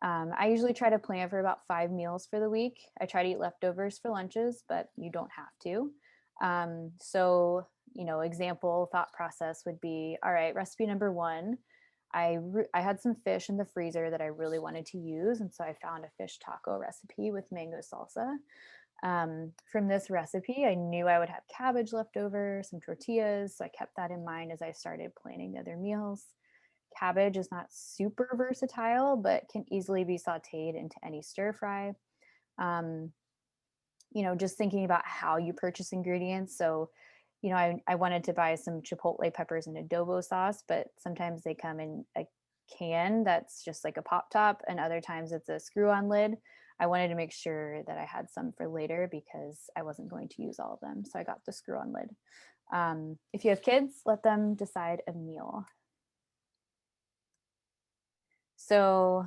I usually try to plan for about 5 meals for the week. I try to eat leftovers for lunches, but you don't have to. So, example thought process would be, all right, recipe number 1, I had some fish in the freezer that I really wanted to use. And so I found a fish taco recipe with mango salsa. From this recipe, I knew I would have cabbage left over, some tortillas. So I kept that in mind as I started planning the other meals. Cabbage is not super versatile, but can easily be sauteed into any stir fry. Just thinking about how you purchase ingredients. So, I wanted to buy some chipotle peppers and adobo sauce, but sometimes they come in a can that's just like a pop top, and other times it's a screw-on lid. I wanted to make sure that I had some for later because I wasn't going to use all of them. So I got the screw-on lid. If you have kids, let them decide a meal. So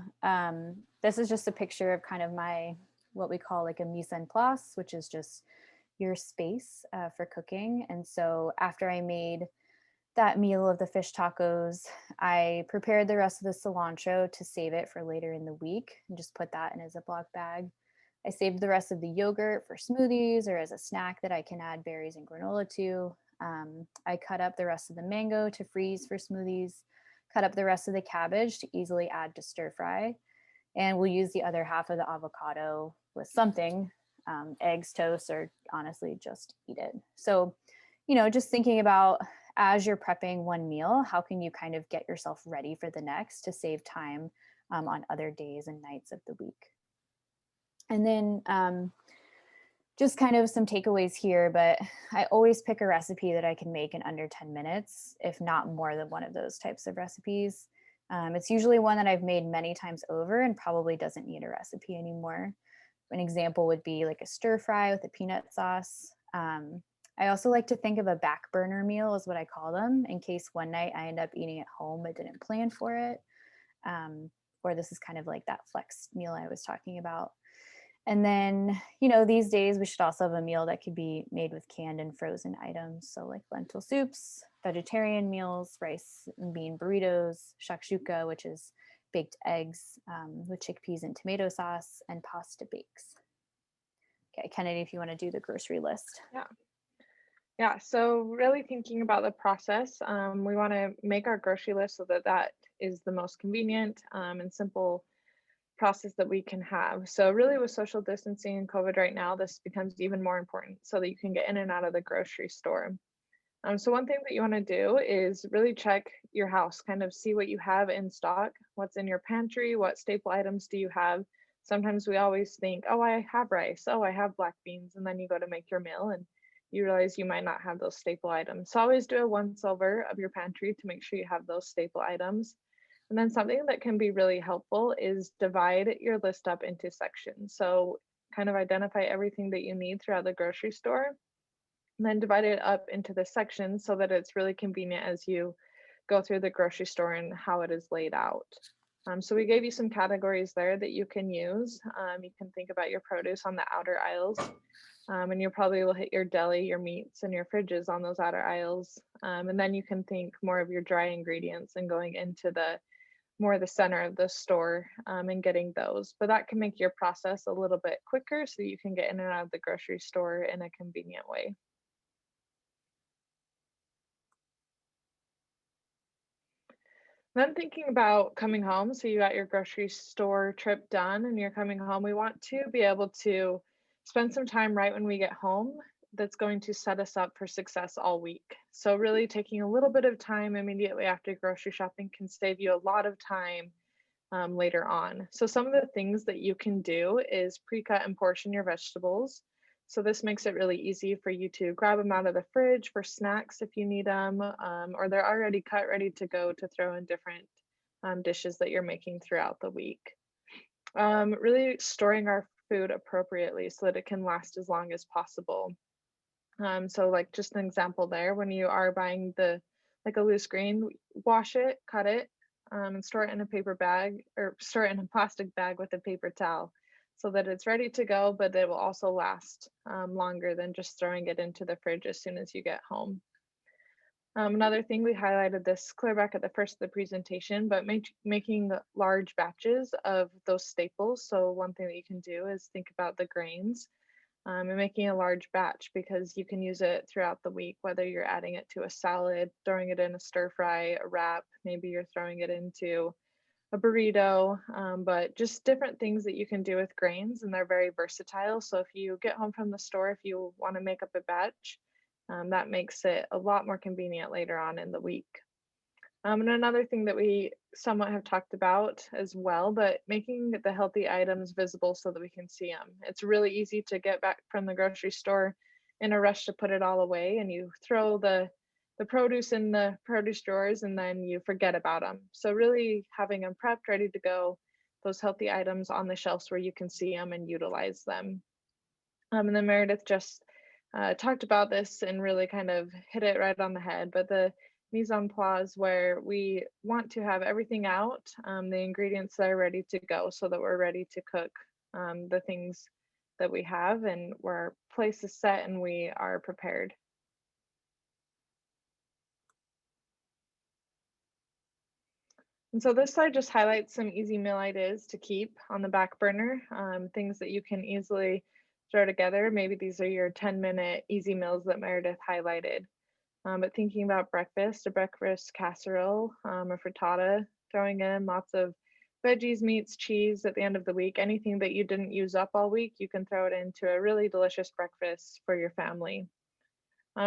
this is just a picture of kind of what we call like a mise en place, which is just your space for cooking. And so after I made that meal of the fish tacos, I prepared the rest of the cilantro to save it for later in the week and just put that in a Ziploc bag. I saved the rest of the yogurt for smoothies or as a snack that I can add berries and granola to. I cut up the rest of the mango to freeze for smoothies, cut up the rest of the cabbage to easily add to stir fry. And we'll use the other half of the avocado with something, eggs, toast, or honestly, just eat it. So, just thinking about, as you're prepping one meal, how can you kind of get yourself ready for the next to save time on other days and nights of the week? And then just kind of some takeaways here, but I always pick a recipe that I can make in under 10 minutes, if not more than one of those types of recipes. It's usually one that I've made many times over and probably doesn't need a recipe anymore. An example would be like a stir fry with a peanut sauce. I also like to think of a back burner meal is what I call them, in case one night I end up eating at home but didn't plan for it. Um, or this is kind of like that flex meal I was talking about. And then, these days we should also have a meal that could be made with canned and frozen items. So like lentil soups, vegetarian meals, rice and bean burritos, shakshuka, which is baked eggs with chickpeas and tomato sauce, and pasta bakes. Okay, Kennedy, if you want to do the grocery list. Yeah. Yeah, so really thinking about the process, we want to make our grocery list so that that is the most convenient and simple process that we can have. So really with social distancing and COVID right now, this becomes even more important so that you can get in and out of the grocery store. So one thing that you want to do is really check your house, kind of see what you have in stock, what's in your pantry, what staple items do you have. Sometimes we always think, oh, I have rice, oh, I have black beans, and then you go to make your meal and you realize you might not have those staple items. So always do a once over of your pantry to make sure you have those staple items. And then something that can be really helpful is divide your list up into sections. So kind of identify everything that you need throughout the grocery store, and then divide it up into the sections so that it's really convenient as you go through the grocery store and how it is laid out. So we gave you some categories there that you can use. You can think about your produce on the outer aisles, and you probably will hit your deli, your meats, and your fridges on those outer aisles. And then you can think more of your dry ingredients and going into the center of the store and getting those. But that can make your process a little bit quicker so you can get in and out of the grocery store in a convenient way. Then thinking about coming home, so you got your grocery store trip done and you're coming home, we want to be able to spend some time right when we get home that's going to set us up for success all week. So really taking a little bit of time immediately after grocery shopping can save you a lot of time later on. So some of the things that you can do is pre-cut and portion your vegetables. So this makes it really easy for you to grab them out of the fridge for snacks if you need them, or they're already cut ready to go to throw in different dishes that you're making throughout the week. Really storing our food appropriately so that it can last as long as possible. So like just an example there, when you are buying like a loose green, wash it, cut it, and store it in a paper bag or store it in a plastic bag with a paper towel so that it's ready to go, but it will also last longer than just throwing it into the fridge as soon as you get home. Another thing, we highlighted this clear back at the first of the presentation, but making large batches of those staples. So one thing that you can do is think about the grains and making a large batch because you can use it throughout the week, whether you're adding it to a salad, throwing it in a stir fry, a wrap, maybe you're throwing it into a burrito, but just different things that you can do with grains, and they're very versatile. So if you get home from the store, if you want to make up a batch, that makes it a lot more convenient later on in the week. And another thing that we somewhat have talked about as well, but making the healthy items visible so that we can see them. It's really easy to get back from the grocery store in a rush to put it all away, and you throw the produce in the produce drawers and then you forget about them. So really having them prepped, ready to go, those healthy items on the shelves where you can see them and utilize them. And then Meredith just talked about this and really kind of hit it right on the head, but the mise en place where we want to have everything out, the ingredients that are ready to go so that we're ready to cook the things that we have and where our place is set and we are prepared. And so this slide just highlights some easy meal ideas to keep on the back burner, things that you can easily throw together. Maybe these are your 10-minute easy meals that Meredith highlighted. But thinking about breakfast, a breakfast casserole, a frittata, throwing in lots of veggies, meats, cheese at the end of the week, anything that you didn't use up all week, you can throw it into a really delicious breakfast for your family.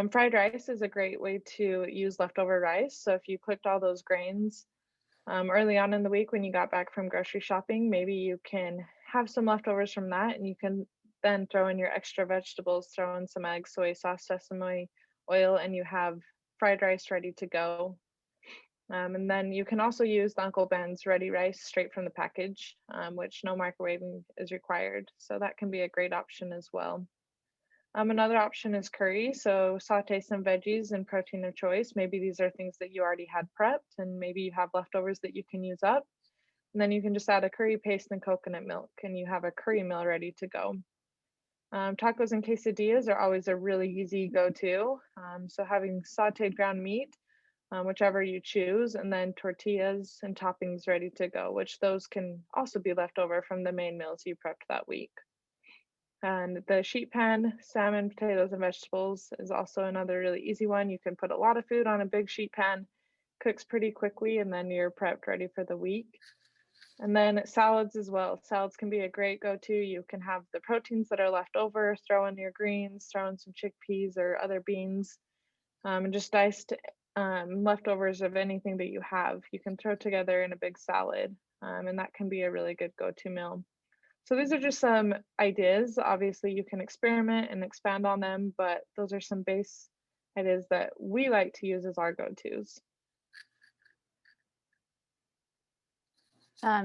Fried rice is a great way to use leftover rice. So if you cooked all those grains early on in the week when you got back from grocery shopping, maybe you can have some leftovers from that and you can then throw in your extra vegetables, throw in some eggs, soy sauce, sesame oil, and you have fried rice ready to go. And then you can also use the Uncle Ben's ready rice straight from the package, which no microwaving is required. So that can be a great option as well. Another option is curry. So saute some veggies and protein of choice. Maybe these are things that you already had prepped, and maybe you have leftovers that you can use up. And then you can just add a curry paste and coconut milk, and you have a curry meal ready to go. Tacos and quesadillas are always a really easy go-to. So having sauteed ground meat, whichever you choose, and then tortillas and toppings ready to go, which those can also be left over from the main meals you prepped that week. And the sheet pan, salmon, potatoes, and vegetables is also another really easy one. You can put a lot of food on a big sheet pan, cooks pretty quickly, and then you're prepped ready for the week. And then salads as well. Salads can be a great go-to. You can have the proteins that are left over, throw in your greens, throw in some chickpeas or other beans, and just diced leftovers of anything that you have. You can throw together in a big salad, and that can be a really good go-to meal. So these are just some ideas. Obviously, you can experiment and expand on them, but those are some base ideas that we like to use as our go-tos.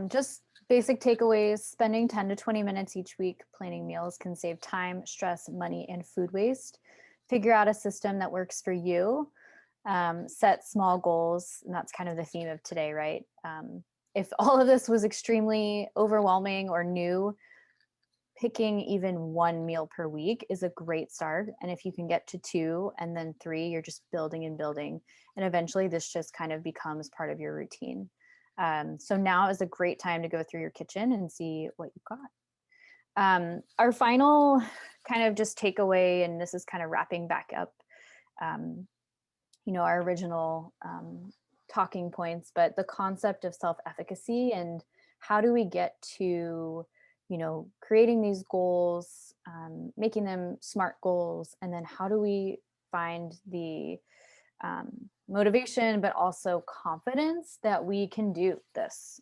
Just basic takeaways: spending 10 to 20 minutes each week planning meals can save time, stress, money, and food waste. Figure out a system that works for you. Set small goals, and that's kind of the theme of today, right? If all of this was extremely overwhelming or new, picking even one meal per week is a great start. And if you can get to 2 and then 3, you're just building and building. And eventually this just kind of becomes part of your routine. So now is a great time to go through your kitchen and see what you've got. Our final kind of just takeaway, and this is kind of wrapping back up, our original talking points, but the concept of self-efficacy and how do we get to, creating these goals, making them smart goals, and then how do we find the motivation, but also confidence that we can do this,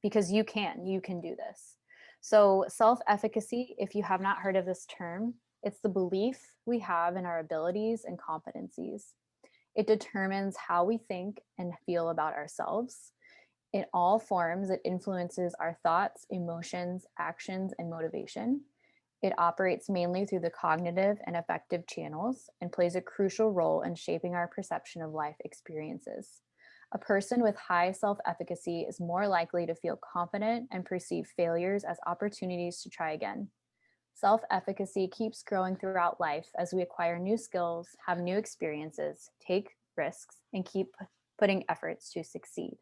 because you can do this. So self-efficacy, if you have not heard of this term, it's the belief we have in our abilities and competencies. It determines how we think and feel about ourselves. In all forms, it influences our thoughts, emotions, actions, and motivation. It operates mainly through the cognitive and affective channels and plays a crucial role in shaping our perception of life experiences. A person with high self-efficacy is more likely to feel confident and perceive failures as opportunities to try again. Self-efficacy keeps growing throughout life as we acquire new skills, have new experiences, take risks, and keep putting efforts to succeed.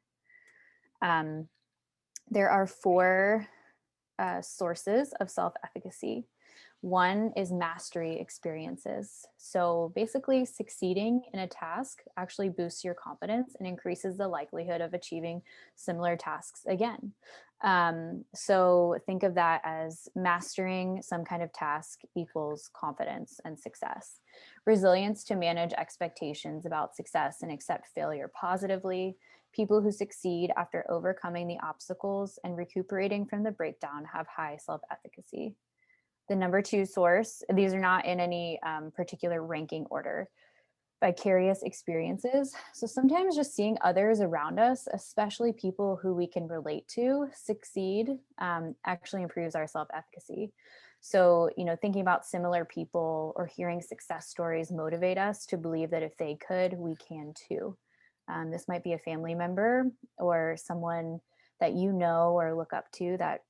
There are 4 sources of self-efficacy. One is mastery experiences. So basically, succeeding in a task actually boosts your confidence and increases the likelihood of achieving similar tasks again. So think of that as mastering some kind of task equals confidence and success. Resilience to manage expectations about success and accept failure positively. People who succeed after overcoming the obstacles and recuperating from the breakdown have high self-efficacy. The number 2 source, these are not in any particular ranking order, vicarious experiences. So sometimes just seeing others around us, especially people who we can relate to, succeed, actually improves our self-efficacy. So, thinking about similar people or hearing success stories motivate us to believe that if they could, we can too. This might be a family member or someone that you know or look up to that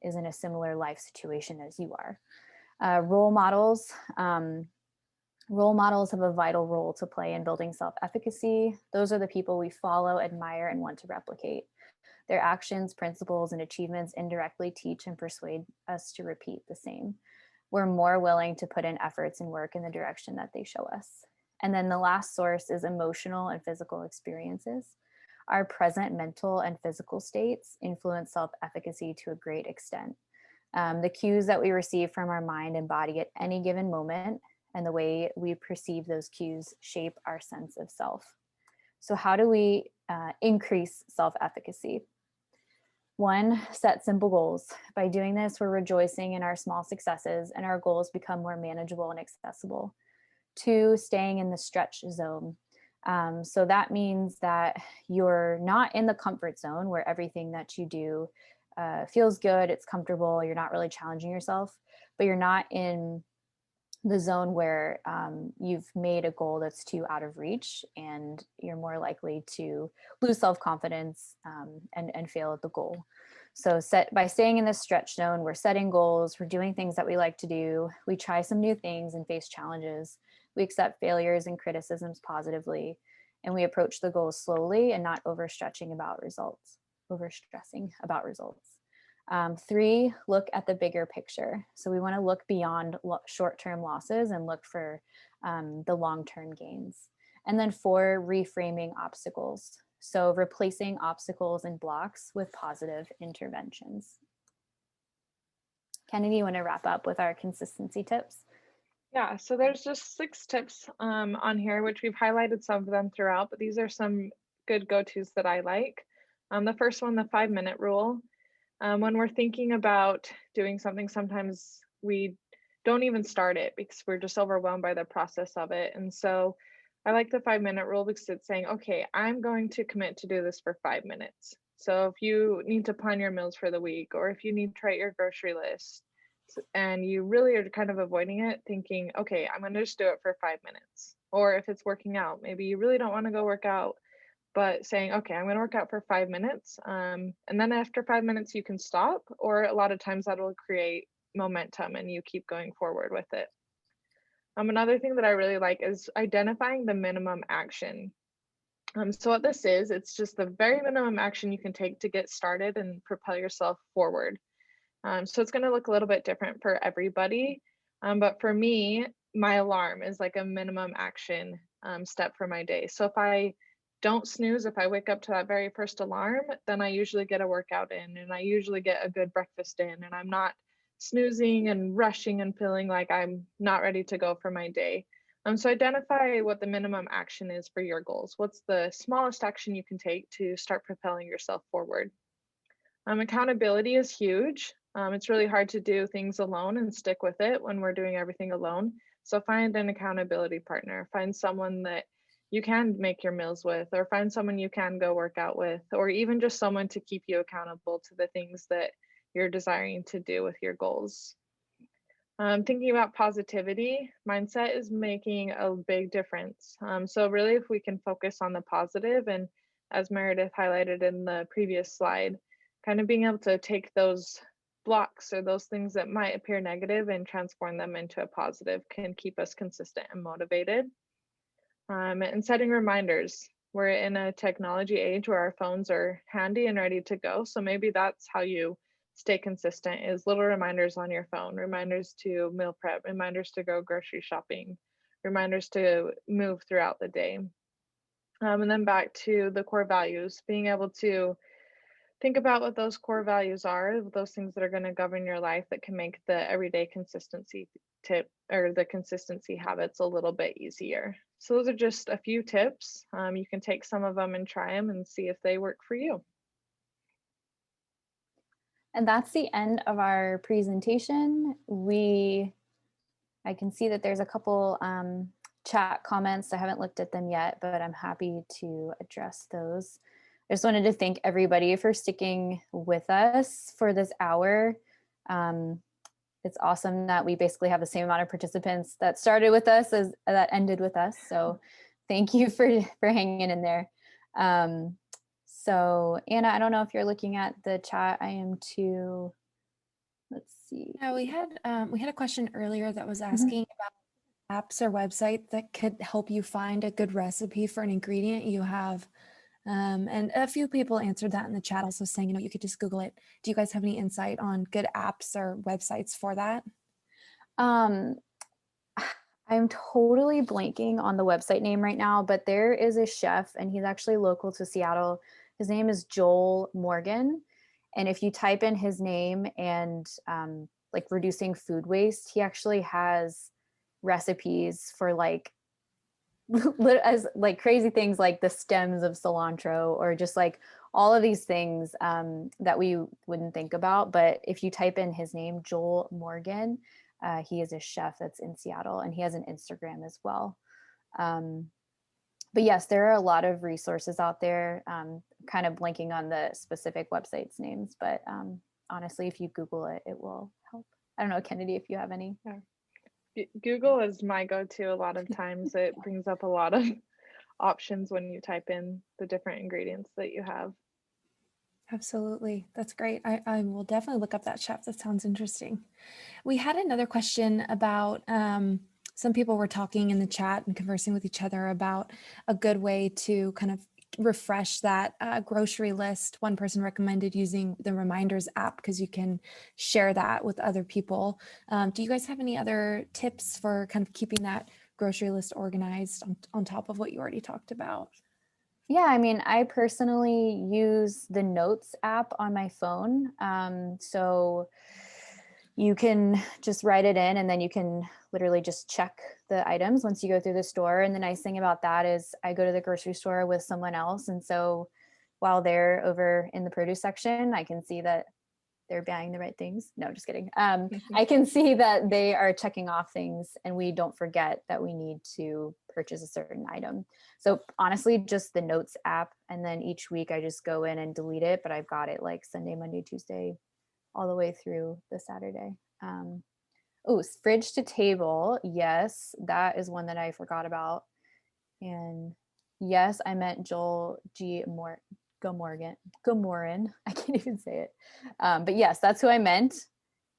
is in a similar life situation as you are. Role models. Role models have a vital role to play in building self-efficacy. Those are the people we follow, admire, and want to replicate. Their actions, principles, and achievements indirectly teach and persuade us to repeat the same. We're more willing to put in efforts and work in the direction that they show us. And then the last source is emotional and physical experiences. Our present mental and physical states influence self-efficacy to a great extent. The cues that we receive from our mind and body at any given moment and the way we perceive those cues shape our sense of self. So how do we increase self-efficacy? 1, set simple goals. By doing this, we're rejoicing in our small successes and our goals become more manageable and accessible. 2, staying in the stretch zone. So that means that you're not in the comfort zone where everything that you do feels good, it's comfortable, you're not really challenging yourself, but you're not in the zone where you've made a goal that's too out of reach, and you're more likely to lose self-confidence and fail at the goal. So by staying in this stretch zone, we're setting goals, we're doing things that we like to do, we try some new things and face challenges, we accept failures and criticisms positively, and we approach the goals slowly and not overstressing about results. 3, look at the bigger picture. So we want to look beyond short-term losses and look for the long-term gains. And then 4, reframing obstacles. So replacing obstacles and blocks with positive interventions. Kennedy, you want to wrap up with our consistency tips? Yeah, so there's just 6 tips on here, which we've highlighted some of them throughout, but these are some good go-tos that I like. The first one, the 5-minute rule. When we're thinking about doing something, sometimes we don't even start it because we're just overwhelmed by the process of it. And so I like the 5-minute rule because it's saying, okay, I'm going to commit to do this for 5 minutes. So if you need to plan your meals for the week, or if you need to write your grocery list, and you really are kind of avoiding it, thinking, okay, I'm going to just do it for 5 minutes. Or if it's working out, maybe you really don't want to go work out, but saying, okay, I'm going to work out for 5 minutes. And then after 5 minutes, you can stop, or a lot of times that will create momentum and you keep going forward with it. Another thing that I really like is identifying the minimum action. So what this is, it's just the very minimum action you can take to get started and propel yourself forward. So it's going to look a little bit different for everybody. But for me, my alarm is like a minimum action step for my day. So if I don't snooze, if I wake up to that very first alarm, then I usually get a workout in, and I usually get a good breakfast in, and I'm not snoozing and rushing and feeling like I'm not ready to go for my day. So identify what the minimum action is for your goals. What's the smallest action you can take to start propelling yourself forward? Accountability is huge. It's really hard to do things alone and stick with it when we're doing everything alone. So find an accountability partner, find someone that you can make your meals with, or find someone you can go work out with, or even just someone to keep you accountable to the things that you're desiring to do with your goals. Thinking about positivity, mindset is making a big difference. So really, if we can focus on the positive, and as Meredith highlighted in the previous slide, kind of being able to take those blocks or those things that might appear negative and transform them into a positive can keep us consistent and motivated. And setting reminders. We're in a technology age where our phones are handy and ready to go. So maybe that's how you stay consistent, is little reminders on your phone, reminders to meal prep, reminders to go grocery shopping, reminders to move throughout the day. And then back to the core values, being able to think about what those core values are, those things that are going to govern your life that can make the everyday consistency tip or the consistency habits a little bit easier. So those are just a few tips. You can take some of them and try them and see if they work for you. And that's the end of our presentation. I can see that there's a couple chat comments. I haven't looked at them yet, but I'm happy to address those. I just wanted to thank everybody for sticking with us for this hour. It's awesome that we basically have the same amount of participants that started with us as that ended with us. So thank you for hanging in there. So Anna, I don't know if you're looking at the chat. I am too. Let's see. Yeah, we had a question earlier that was asking about apps or websites that could help you find a good recipe for an ingredient you have. And a few people answered that in the chat, also saying, you could just Google it. Do you guys have any insight on good apps or websites for that? I'm totally blanking on the website name right now, but there is a chef, and he's actually local to Seattle. His name is Joel Morgan. And if you type in his name and like reducing food waste, he actually has recipes for as like crazy things like the stems of cilantro, or just like all of these things that we wouldn't think about. But if you type in his name, Joel Morgan, he is a chef that's in Seattle, and he has an Instagram as well. But yes, there are a lot of resources out there. Kind of blanking on the specific websites names, but honestly, if you Google it, it will help. I don't know, Kennedy, if you have any. Google is my go-to a lot of times. It brings up a lot of options when you type in the different ingredients that you have. Absolutely. That's great. I will definitely look up that chef. That sounds interesting. We had another question about some people were talking in the chat and conversing with each other about a good way to kind of refresh that grocery list. One person recommended using the Reminders app because you can share that with other people. Do you guys have any other tips for kind of keeping that grocery list organized on top of what you already talked about? Yeah, I mean, I personally use the Notes app on my phone. So you can just write it in and then you can literally just check the items once you go through the store. And the nice thing about that is I go to the grocery store with someone else. And so while they're over in the produce section, I can see that they're buying the right things. No, just kidding. I can see that they are checking off things and we don't forget that we need to purchase a certain item. So honestly, just the Notes app. And then each week I just go in and delete it, but I've got it like Sunday, Monday, Tuesday, all the way through the Saturday. Oh, fridge to table. Yes, that is one that I forgot about. And yes, I meant Joel Gomorin. I can't even say it. But yes, that's who I meant.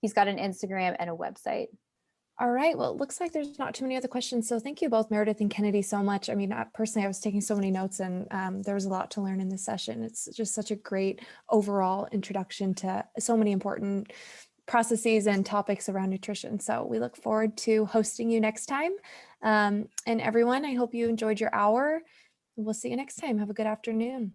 He's got an Instagram and a website. All right. Well, it looks like there's not too many other questions. So thank you both, Meredith and Kennedy, so much. I mean, personally, I was taking so many notes and there was a lot to learn in this session. It's just such a great overall introduction to so many important processes and topics around nutrition. So we look forward to hosting you next time. And everyone, I hope you enjoyed your hour. We'll see you next time. Have a good afternoon.